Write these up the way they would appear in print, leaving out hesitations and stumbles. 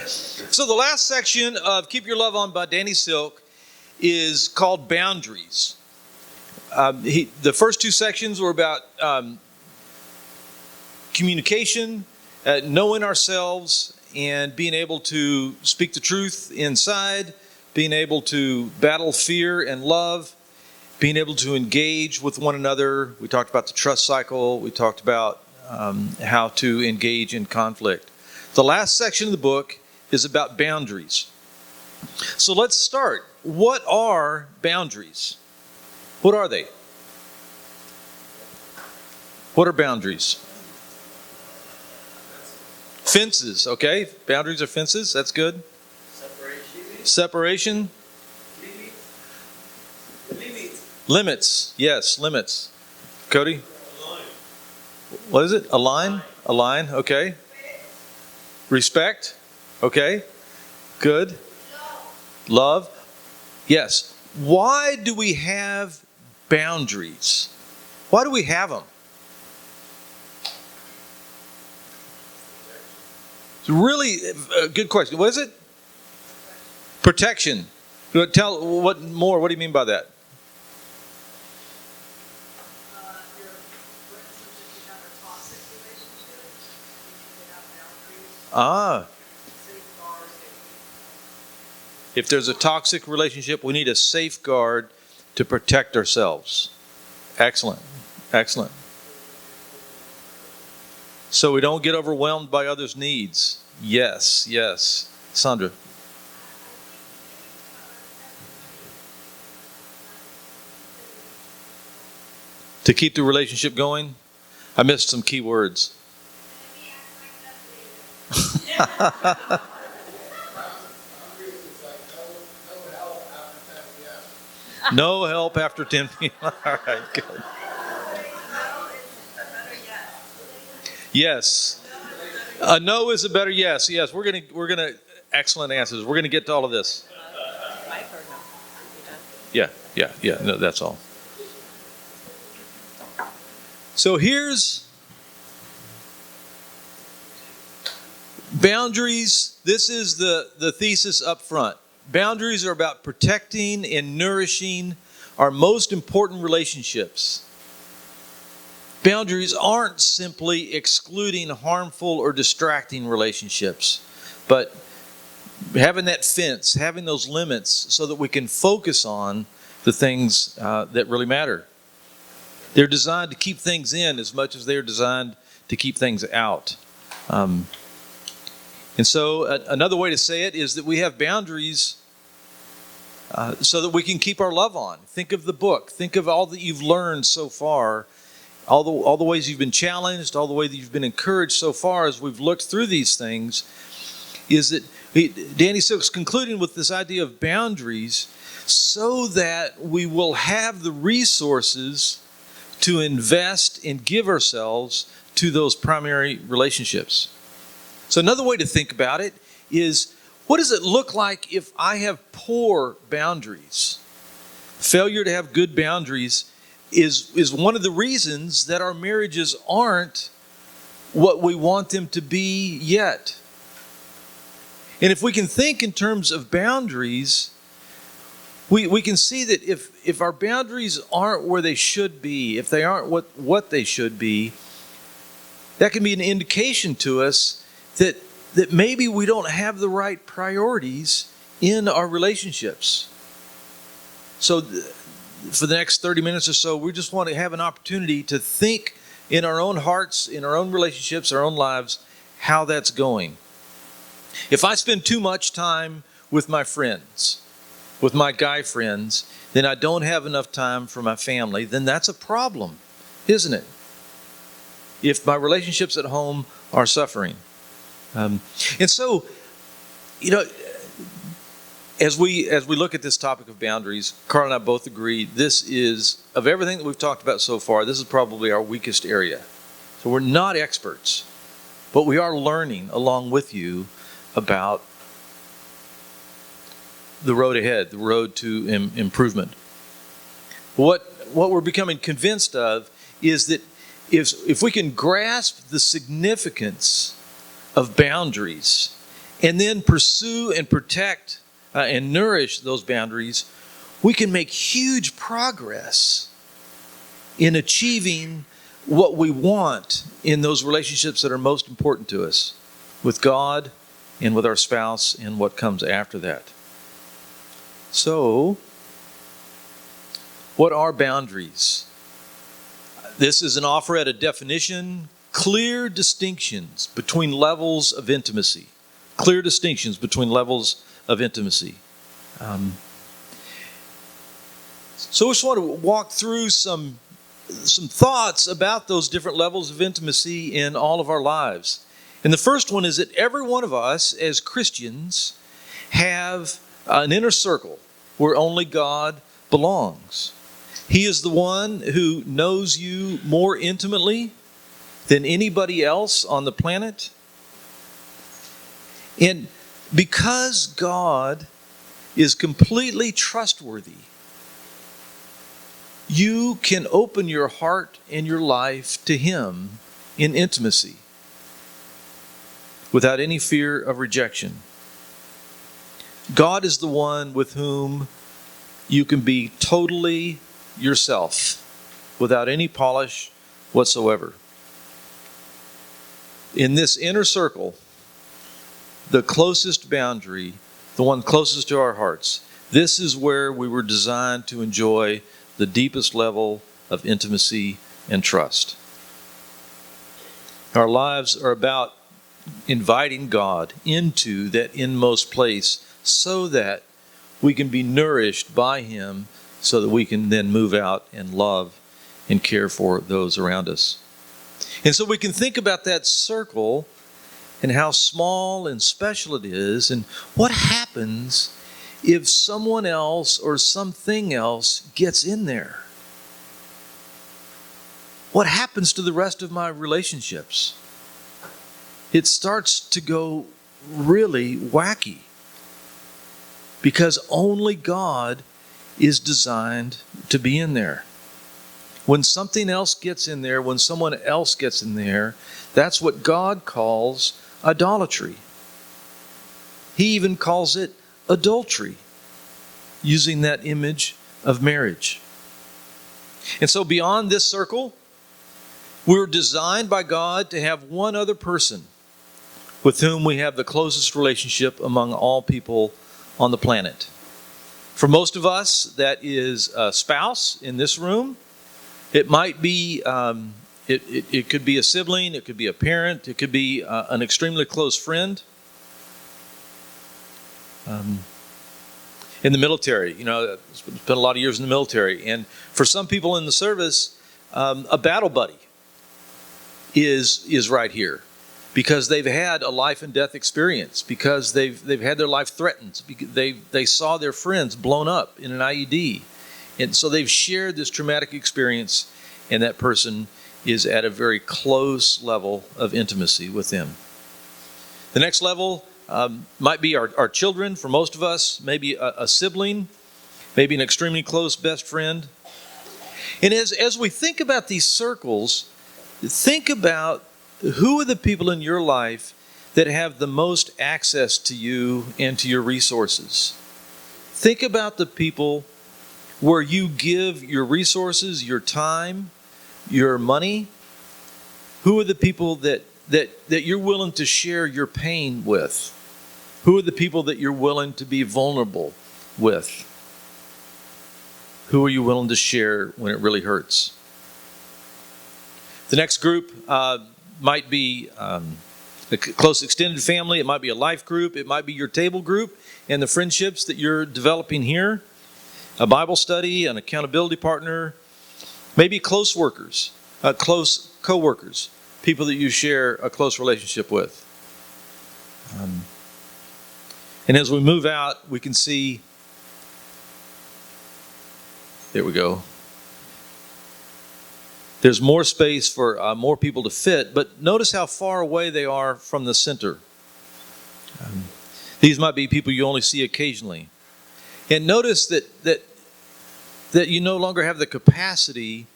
So the last section of Keep Your Love On by Danny Silk is called Boundaries. The first two sections were about communication, knowing ourselves, and being able to speak the truth inside, being able to battle fear and love, being able to engage with one another. We talked about the trust cycle. We talked about how to engage in conflict. The last section of the book is about boundaries. So let's start. What are boundaries? What are they? What are boundaries? Fences, okay. Boundaries are fences. That's good. Separation. Limits. Yes, limits. Cody? What is it? A line? A line, okay. Respect. Okay. Good. Love. Yes. Why do we have boundaries? Why do we have them? It's really a good question. What is it? Protection. Tell what more. What do you mean by that? If there's a toxic relationship, we need a safeguard to protect ourselves. Excellent. Excellent. So we don't get overwhelmed by others' needs. Yes, yes. Sandra. To keep the relationship going? I missed some key words. No help after 10 p.m. All right, good. Yes. A no is a better yes. Yes, we're gonna excellent answers. We're gonna get to all of this. Yeah. No, that's all. So here's boundaries. This is the thesis up front. Boundaries are about protecting and nourishing our most important relationships. Boundaries aren't simply excluding harmful or distracting relationships, but having that fence, having those limits so that we can focus on the things that really matter. They're designed to keep things in as much as they're designed to keep things out. And so another way to say it is that we have boundaries so that we can keep our love on. Think of the book. Think of all that you've learned so far, all the ways you've been challenged, all the way that you've been encouraged so far as we've looked through these things, is that Danny Silk's concluding with this idea of boundaries so that we will have the resources to invest and give ourselves to those primary relationships. So another way to think about it is, what does it look like if I have poor boundaries? Failure to have good boundaries is one of the reasons that our marriages aren't what we want them to be yet. And if we can think in terms of boundaries, we can see that if our boundaries aren't where they should be, if they aren't what they should be, that can be an indication to us that maybe we don't have the right priorities in our relationships. So for the next 30 minutes or so, we just want to have an opportunity to think in our own hearts, in our own relationships, our own lives, how that's going. If I spend too much time with my friends, with my guy friends, then I don't have enough time for my family, then that's a problem, isn't it? If my relationships at home are suffering. And so, as we look at this topic of boundaries, Carl and I both agree this is, of everything that we've talked about so far, this is probably our weakest area. So we're not experts, but we are learning along with you about the road ahead, the road to improvement. What we're becoming convinced of is that if we can grasp the significance of boundaries and then pursue and protect and nourish those boundaries, we can make huge progress in achieving what we want in those relationships that are most important to us with God and with our spouse and what comes after that. So, what are boundaries? This is an offer at a definition, clear distinctions between levels of intimacy. Clear distinctions between levels of intimacy. So I just want to walk through some thoughts about those different levels of intimacy in all of our lives. And the first one is that every one of us as Christians have an inner circle where only God belongs. He is the one who knows you more intimately than anybody else on the planet. And because God is completely trustworthy, you can open your heart and your life to Him in intimacy without any fear of rejection. God is the one with whom you can be totally yourself without any polish whatsoever. In this inner circle, the closest boundary, the one closest to our hearts, this is where we were designed to enjoy the deepest level of intimacy and trust. Our lives are about inviting God into that inmost place so that we can be nourished by Him, so that we can then move out and love and care for those around us. And so we can think about that circle and how small and special it is, and what happens if someone else or something else gets in there. What happens to the rest of my relationships? It starts to go really wacky, because only God is designed to be in there. When something else gets in there, when someone else gets in there, that's what God calls idolatry. He even calls it adultery, using that image of marriage. And so beyond this circle, we're designed by God to have one other person with whom we have the closest relationship among all people on the planet. For most of us, that is a spouse in this room. It might be, it could be a sibling, it could be a parent, it could be an extremely close friend. In the military, spent a lot of years in the military, and for some people in the service, a battle buddy is right here, because they've had a life and death experience, because they've had their life threatened, they saw their friends blown up in an IED, and so they've shared this traumatic experience, and that person is at a very close level of intimacy with them. The next level might be our children. For most of us, maybe a sibling, maybe an extremely close best friend. And as we think about these circles, think about who are the people in your life that have the most access to you and to your resources. Think about the people where you give your resources, your time, your money. Who are the people that you're willing to share your pain with? Who are the people that you're willing to be vulnerable with? Who are you willing to share when it really hurts? The next group might be a close extended family. It might be a life group. It might be your table group and the friendships that you're developing here. A Bible study, an accountability partner. Maybe close workers, close co-workers, people that you share a close relationship with. And as we move out, we can see, there we go. There's more space for more people to fit, but notice how far away they are from the center. These might be people you only see occasionally. And notice that you no longer have the capacity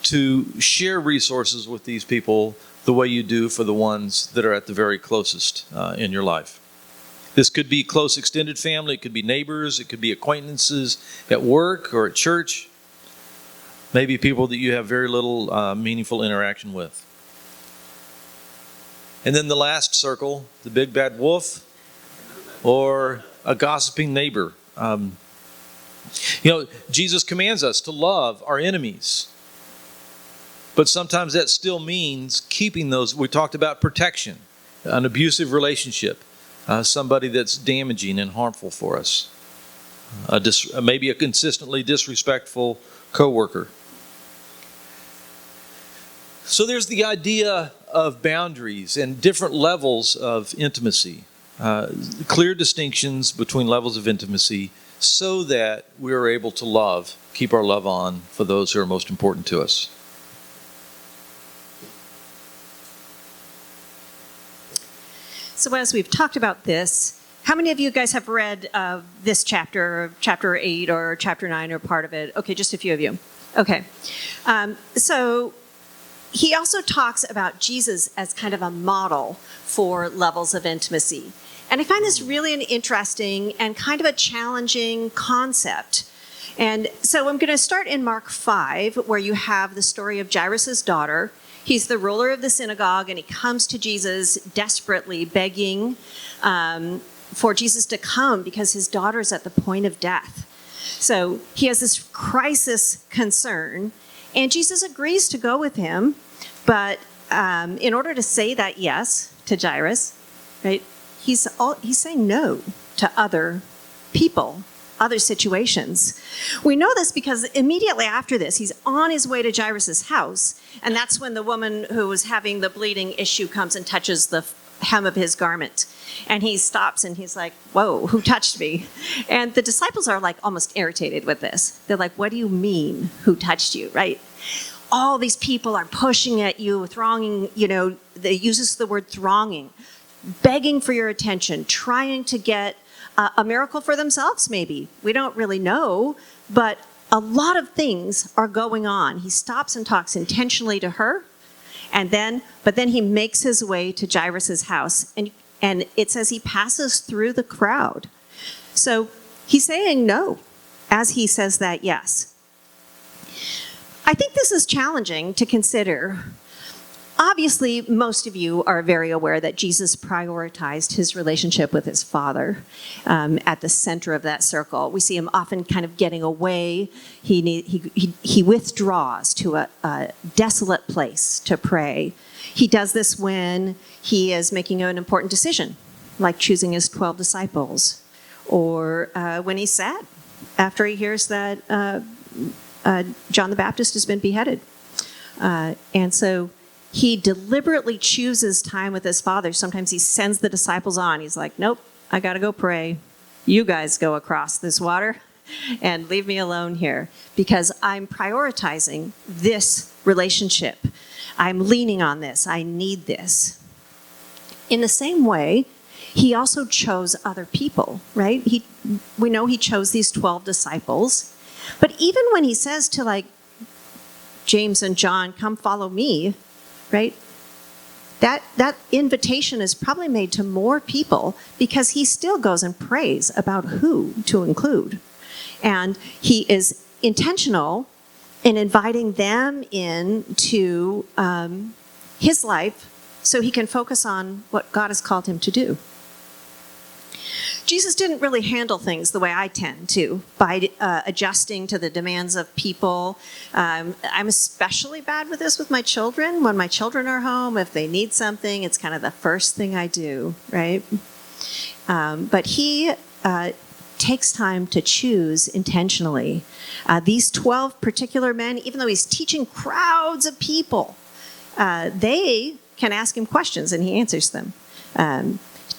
to share resources with these people the way you do for the ones that are at the very closest in your life. This could be close extended family, it could be neighbors, it could be acquaintances at work or at church. Maybe people that you have very little meaningful interaction with. And then the last circle, the big bad wolf or a gossiping neighbor. Jesus commands us to love our enemies. But sometimes that still means keeping those. We talked about protection, an abusive relationship, somebody that's damaging and harmful for us, maybe a consistently disrespectful coworker. So there's the idea of boundaries and different levels of intimacy, clear distinctions between levels of intimacy so that we are able to love, keep our love on for those who are most important to us. So as we've talked about this, how many of you guys have read this chapter, chapter 8 or chapter 9 or part of it? Okay, just a few of you. Okay. So he also talks about Jesus as kind of a model for levels of intimacy. And I find this really an interesting and kind of a challenging concept. And so I'm going to start in Mark 5, where you have the story of Jairus' daughter. He's the ruler of the synagogue, and he comes to Jesus desperately begging for Jesus to come because his daughter's at the point of death. So he has this crisis concern, and Jesus agrees to go with him. But in order to say that yes to Jairus, right, he's saying no to other people, other situations. We know this because immediately after this, he's on his way to Jairus' house, and that's when the woman who was having the bleeding issue comes and touches the hem of his garment. And he stops and he's like, whoa, who touched me? And the disciples are like almost irritated with this. They're like, what do you mean, who touched you, right? All these people are pushing at you, thronging, they uses the word thronging, begging for your attention, trying to get a miracle for themselves, maybe. We don't really know, but a lot of things are going on. He stops and talks intentionally to her, but then he makes his way to Jairus' house, and it says he passes through the crowd. So he's saying no as he says that yes. I think this is challenging to consider. Obviously, most of you are very aware that Jesus prioritized his relationship with his Father at the center of that circle. We see him often kind of getting away. He withdraws to a desolate place to pray. He does this when he is making an important decision, like choosing his 12 disciples, or when he's sad after he hears that John the Baptist has been beheaded. And so he deliberately chooses time with his Father. Sometimes he sends the disciples on. He's like, nope, I got to go pray. You guys go across this water and leave me alone here because I'm prioritizing this relationship. I'm leaning on this. I need this. In the same way, he also chose other people, right? We know he chose these 12 disciples. But even when he says to James and John, come follow me, right? That invitation is probably made to more people because he still goes and prays about who to include. And he is intentional in inviting them into his life so he can focus on what God has called him to do. Jesus didn't really handle things the way I tend to, by adjusting to the demands of people. I'm especially bad with this with my children. When my children are home, if they need something, it's kind of the first thing I do, right? But he takes time to choose intentionally. These 12 particular men, even though he's teaching crowds of people, they can ask him questions and he answers them.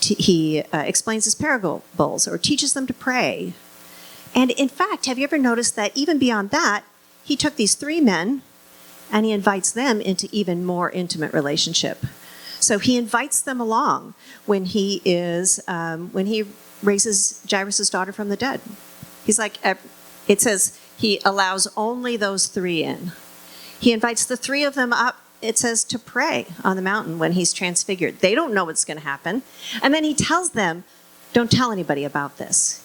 He explains his parables or teaches them to pray. And in fact, have you ever noticed that even beyond that, he took these 3 men and he invites them into even more intimate relationship. So he invites them along when he raises Jairus' daughter from the dead. He's like, it says he allows only those 3 in. He invites the 3 of them up, it says, to pray on the mountain when he's transfigured. They don't know what's going to happen. And then he tells them, Don't tell anybody about this.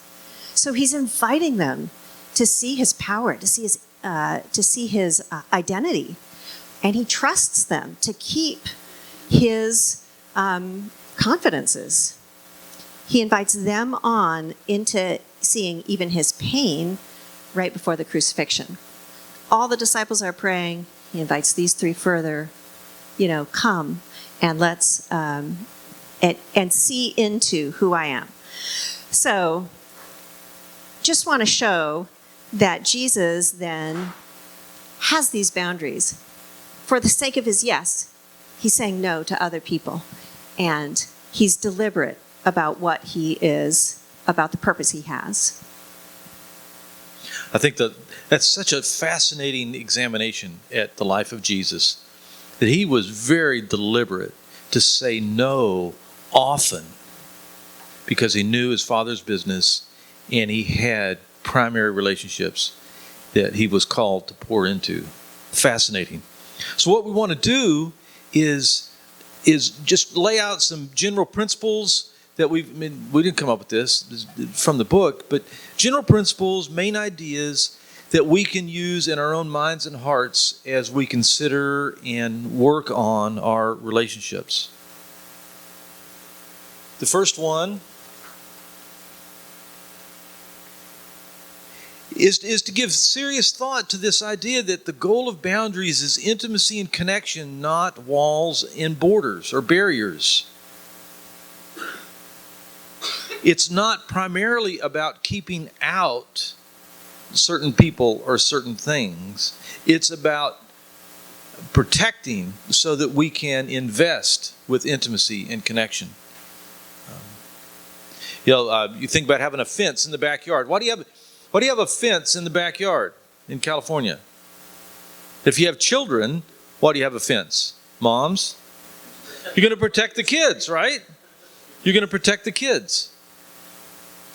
So he's inviting them to see his power, to see his identity, and he trusts them to keep his confidences. He invites them on into seeing even his pain right before the crucifixion. All the disciples are praying. He invites these three further, come and let's and see into who I am. So just want to show that Jesus then has these boundaries. For the sake of his yes, he's saying no to other people. And he's deliberate about what he is, about the purpose he has. I think that's such a fascinating examination at the life of Jesus, that he was very deliberate to say no often because he knew his Father's business and he had primary relationships that he was called to pour into. Fascinating. So what we want to do is just lay out some general principles that we didn't come up with this from the book, but general principles, main ideas that we can use in our own minds and hearts as we consider and work on our relationships. The first one is to give serious thought to this idea that the goal of boundaries is intimacy and connection, not walls and borders or barriers. It's not primarily about keeping out certain people or certain things. It's about protecting so that we can invest with intimacy and connection. You think about having a fence in the backyard. Why do you have a fence in the backyard in California? If you have children, why do you have a fence? Moms? You're going to protect the kids, right? You're going to protect the kids.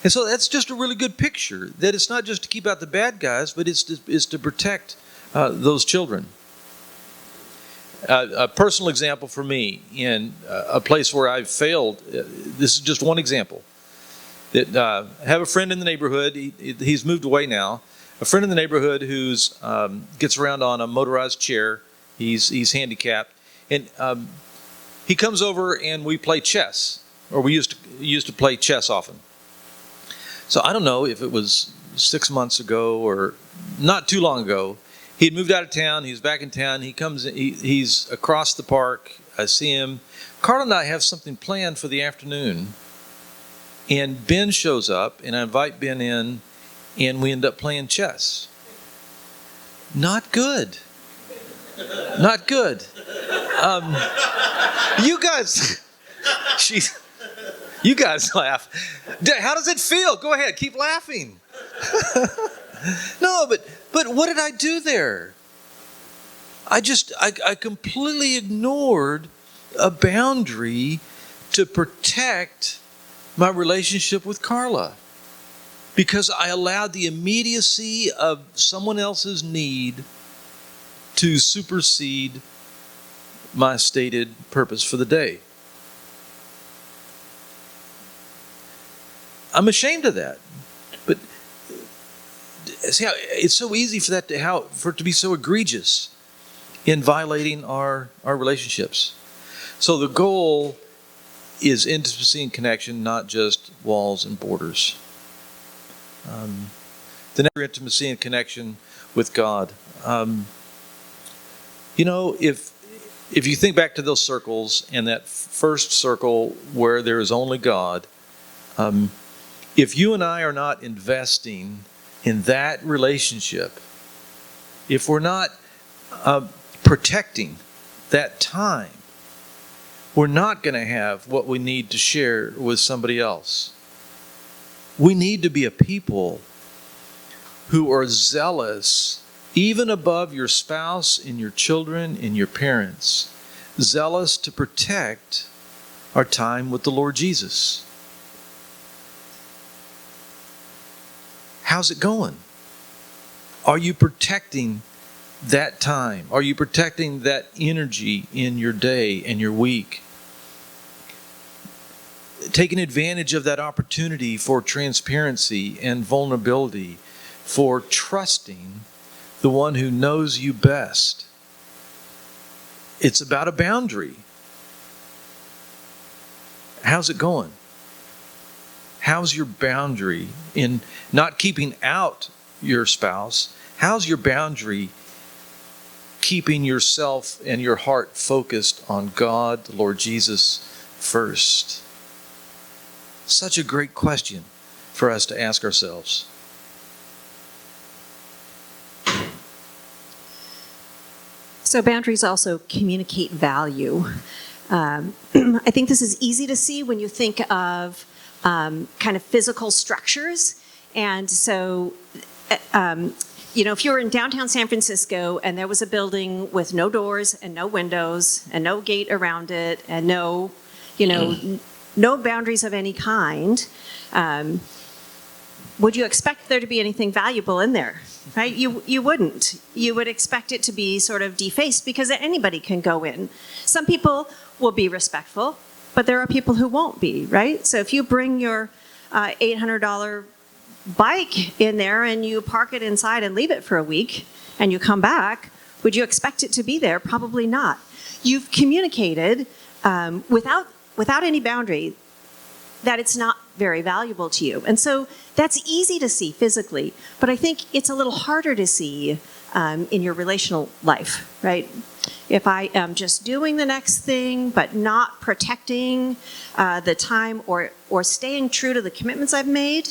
And so that's just a really good picture, that it's not just to keep out the bad guys, but it's to protect those children. A personal example for me in a place where I've failed, this is just one example. That have a friend in the neighborhood, he's moved away now, a friend in the neighborhood who's gets around on a motorized chair, he's handicapped, and he comes over and we play chess, or we used to play chess often. So I don't know if it was 6 months ago or not too long ago. He had moved out of town. He was back in town. He comes. He's across the park. I see him. Carla and I have something planned for the afternoon. And Ben shows up, and I invite Ben in, and we end up playing chess. Not good. Not good. You guys, you guys laugh. How does it feel? Go ahead, keep laughing. No, but what did I do there? I completely ignored a boundary to protect my relationship with Carla, because I allowed the immediacy of someone else's need to supersede my stated purpose for the day. I'm ashamed of that, but see how it's so easy for that for it to be so egregious in violating our relationships. So the goal is intimacy and connection, not just walls and borders. The next, intimacy and connection with God. If you think back to those circles and that first circle where there is only God, if you and I are not investing in that relationship, if we're not protecting that time, we're not going to have what we need to share with somebody else. We need to be a people who are zealous, even above your spouse and your children and your parents, zealous to protect our time with the Lord Jesus. How's it going? Are you protecting that time? Are you protecting that energy in your day and your week? taking advantage of that opportunity for transparency and vulnerability, for trusting the one who knows you best. It's about a boundary. How's it going? How's your boundary in not keeping out your spouse? How's your boundary keeping yourself and your heart focused on God, the Lord Jesus, first? Such a great question for us to ask ourselves. So boundaries also communicate value. I think this is easy to see when you think of kind of physical structures. And so, if you were in downtown San Francisco and there was a building with no doors and no windows and no gate around it and no boundaries of any kind, would you expect there to be anything valuable in there? Right? You wouldn't. You would expect it to be sort of defaced because anybody can go in. Some people will be respectful, but there are people who won't be, right? So if you bring your $800 bike in there and you park it inside and leave it for a week and you come back, would you expect it to be there? Probably not. You've communicated without any boundary that it's not very valuable to you. And so that's easy to see physically, but I think it's a little harder to see in your relational life, right? If I am just doing the next thing, but not protecting the time or staying true to the commitments I've made,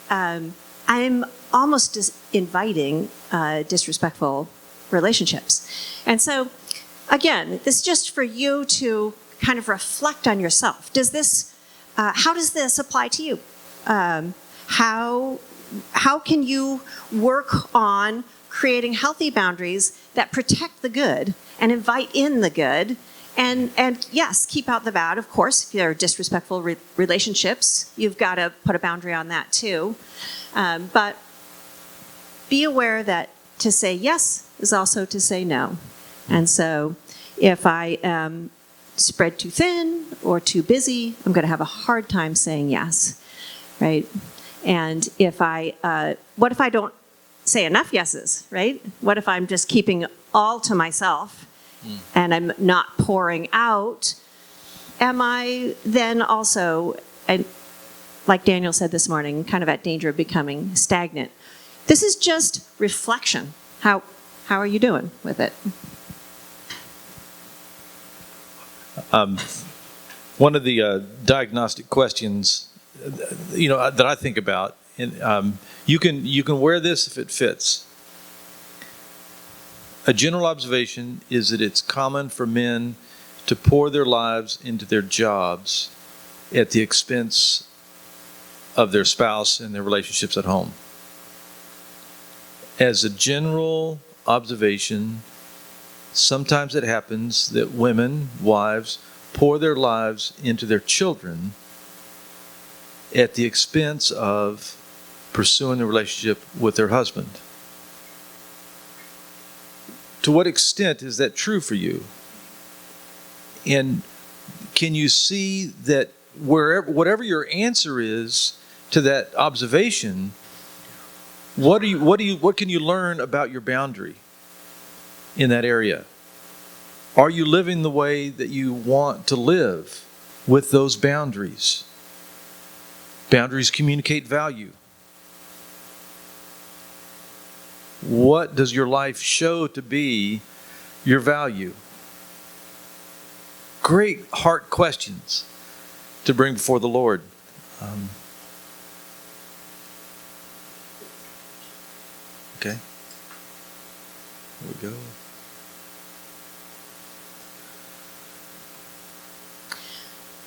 I'm almost inviting disrespectful relationships. And so, again, this is just for you to kind of reflect on yourself. How does this apply to you? How can you work on creating healthy boundaries that protect the good and invite in the good? And yes, keep out the bad, of course. If there are disrespectful relationships, you've got to put a boundary on that too. But be aware that to say yes is also to say no. And so if I am spread too thin or too busy, I'm going to have a hard time saying yes, right? And what if I don't say enough yeses, right? What if I'm just keeping all to myself and I'm not pouring out? Am I then also, and like Daniel said this morning, kind of at danger of becoming stagnant? This is just reflection. How are you doing with it? One of the diagnostic questions, that I think about, and you can wear this if it fits. A general observation is that it's common for men to pour their lives into their jobs at the expense of their spouse and their relationships at home. As a general observation, sometimes it happens that women, wives, pour their lives into their children at the expense of pursuing the relationship with their husband. To what extent is that true for you? And can you see that whatever your answer is to that observation, what can you learn about your boundary in that area? Are you living the way that you want to live with those boundaries? Boundaries communicate value. What does your life show to be your value? Great heart questions to bring before the Lord. Okay. Here we go.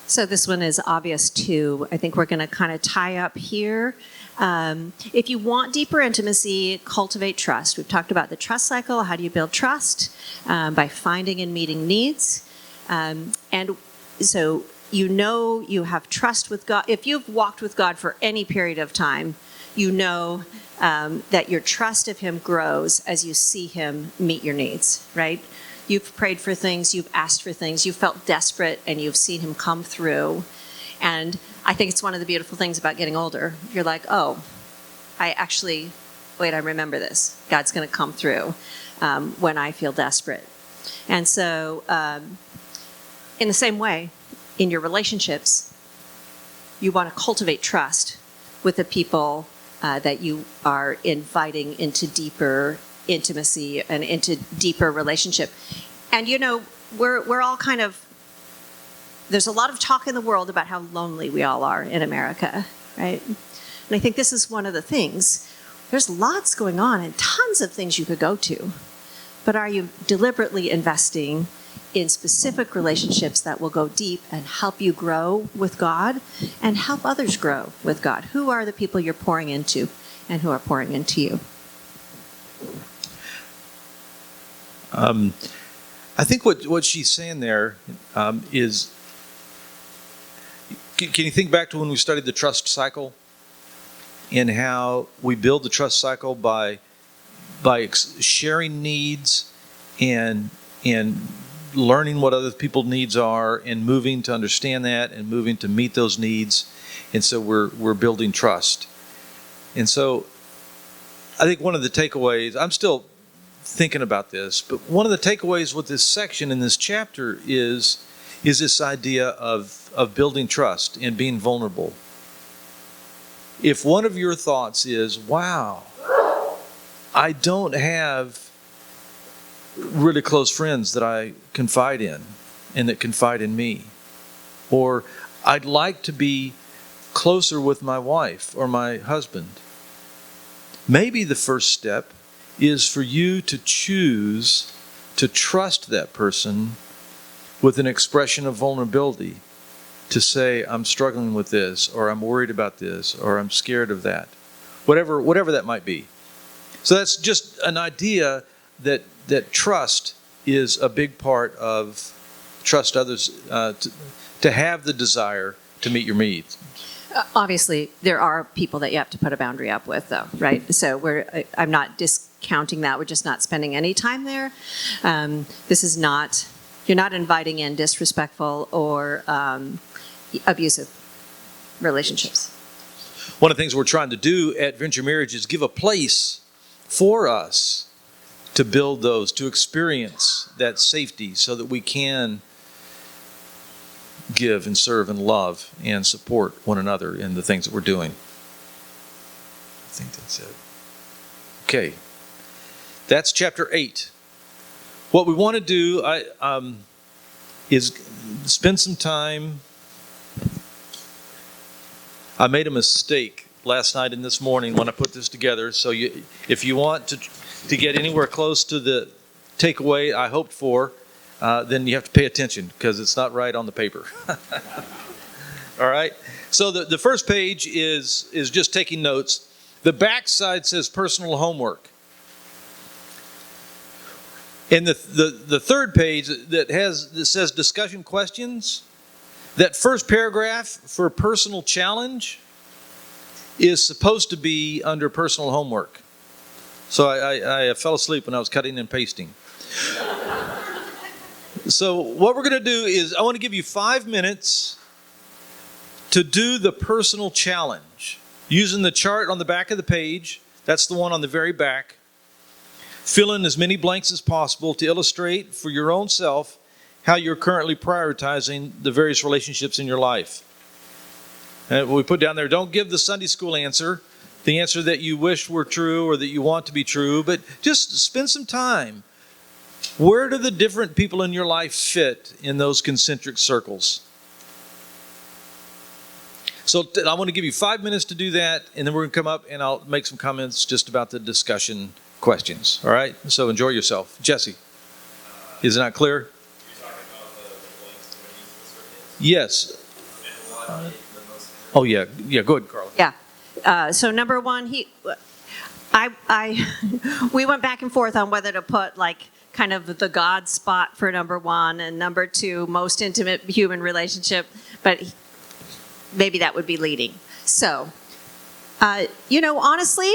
So this one is obvious too. I think we're going to kind of tie up here. If you want deeper intimacy, cultivate trust. We've talked about the trust cycle. How do you build trust? By finding and meeting needs. And so you have trust with God. If you've walked with God for any period of time, you know that your trust of Him grows as you see Him meet your needs, right? You've prayed for things, you've asked for things, you've felt desperate, and you've seen Him come through. And I think it's one of the beautiful things about getting older. You're like, oh, I remember this. God's going to come through when I feel desperate. And so, in the same way, in your relationships, you want to cultivate trust with the people that you are inviting into deeper intimacy and into deeper relationship. And we're all kind of, there's a lot of talk in the world about how lonely we all are in America, right? And I think this is one of the things. There's lots going on and tons of things you could go to. But are you deliberately investing in specific relationships that will go deep and help you grow with God and help others grow with God? Who are the people you're pouring into and who are pouring into you? I think what she's saying there is, can you think back to when we studied the trust cycle and how we build the trust cycle by sharing needs and learning what other people's needs are and moving to understand that and moving to meet those needs. And so we're building trust. And so I think one of the takeaways, I'm still thinking about this, but one of the takeaways with this section in this chapter is this idea of building trust and being vulnerable. If one of your thoughts is, wow, I don't have really close friends that I confide in and that confide in me, or I'd like to be closer with my wife or my husband, maybe the first step is for you to choose to trust that person with an expression of vulnerability, to say, I'm struggling with this, or I'm worried about this, or I'm scared of that, whatever that might be. So that's just an idea that trust is a big part of trust others, to have the desire to meet your needs. Obviously, there are people that you have to put a boundary up with, though, right? So I'm not discounting that. We're just not spending any time there. This is not, you're not inviting in disrespectful or abusive relationships. One of the things we're trying to do at Venture Marriage is give a place for us to build those, to experience that safety so that we can give and serve and love and support one another in the things that we're doing. I think that's it. Okay. That's chapter 8. What we want to do is spend some time. I made a mistake last night and this morning when I put this together. So if you want to get anywhere close to the takeaway I hoped for, then you have to pay attention because it's not right on the paper. All right? So the first page is just taking notes. The back side says personal homework. And the third page that says discussion questions, that first paragraph for personal challenge is supposed to be under personal homework. So I fell asleep when I was cutting and pasting. So what we're going to do is I want to give you 5 minutes to do the personal challenge using the chart on the back of the page. That's the one on the very back. Fill in as many blanks as possible to illustrate for your own self how you're currently prioritizing the various relationships in your life. And we put down there, don't give the Sunday school answer, the answer that you wish were true or that you want to be true, but just spend some time. Where do the different people in your life fit in those concentric circles? So I want to give you 5 minutes to do that, and then we're going to come up and I'll make some comments just about the discussion questions. All right? So enjoy yourself. Jesse, is it not clear? You're talking about the blanks when you use the circles? Yes. And what the most Oh, yeah. Yeah, go ahead, Carla. Yeah. So number one, we went back and forth on whether to put like kind of the God spot for number one and number two, most intimate human relationship, but maybe that would be leading. So, honestly,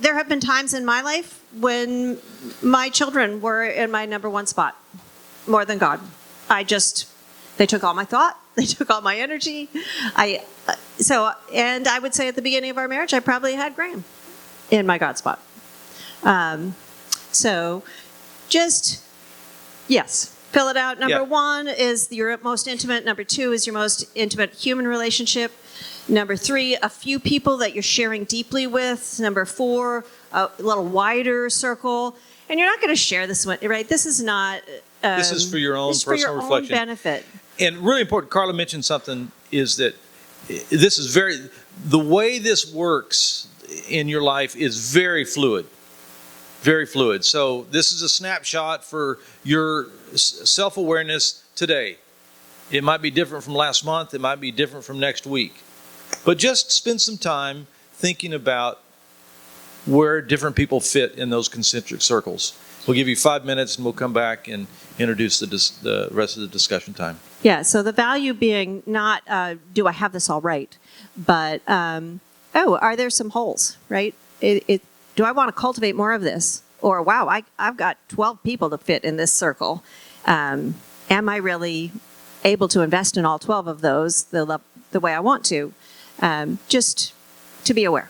there have been times in my life when my children were in my number one spot more than God. They took all my thought. They took all my energy. And I would say at the beginning of our marriage, I probably had Graham in my God spot. So just, yes, fill it out. Number 1 is your most intimate. Number 2 is your most intimate human relationship. Number 3, a few people that you're sharing deeply with. Number 4, a little wider circle. And you're not going to share this one, right? This is not. This is for your own this is personal for your reflection. Own benefit. And really important, Carla mentioned something, is that this is the way this works in your life is very fluid. Very fluid. So this is a snapshot for your self-awareness today. It might be different from last month. It might be different from next week. But just spend some time thinking about where different people fit in those concentric circles. We'll give you 5 minutes and we'll come back and introduce the rest of the discussion time. Yeah, so the value being not, do I have this all right? But, are there some holes, right? Do I want to cultivate more of this? Or, wow, I've got 12 people to fit in this circle. Am I really able to invest in all 12 of those the way I want to? Just to be aware.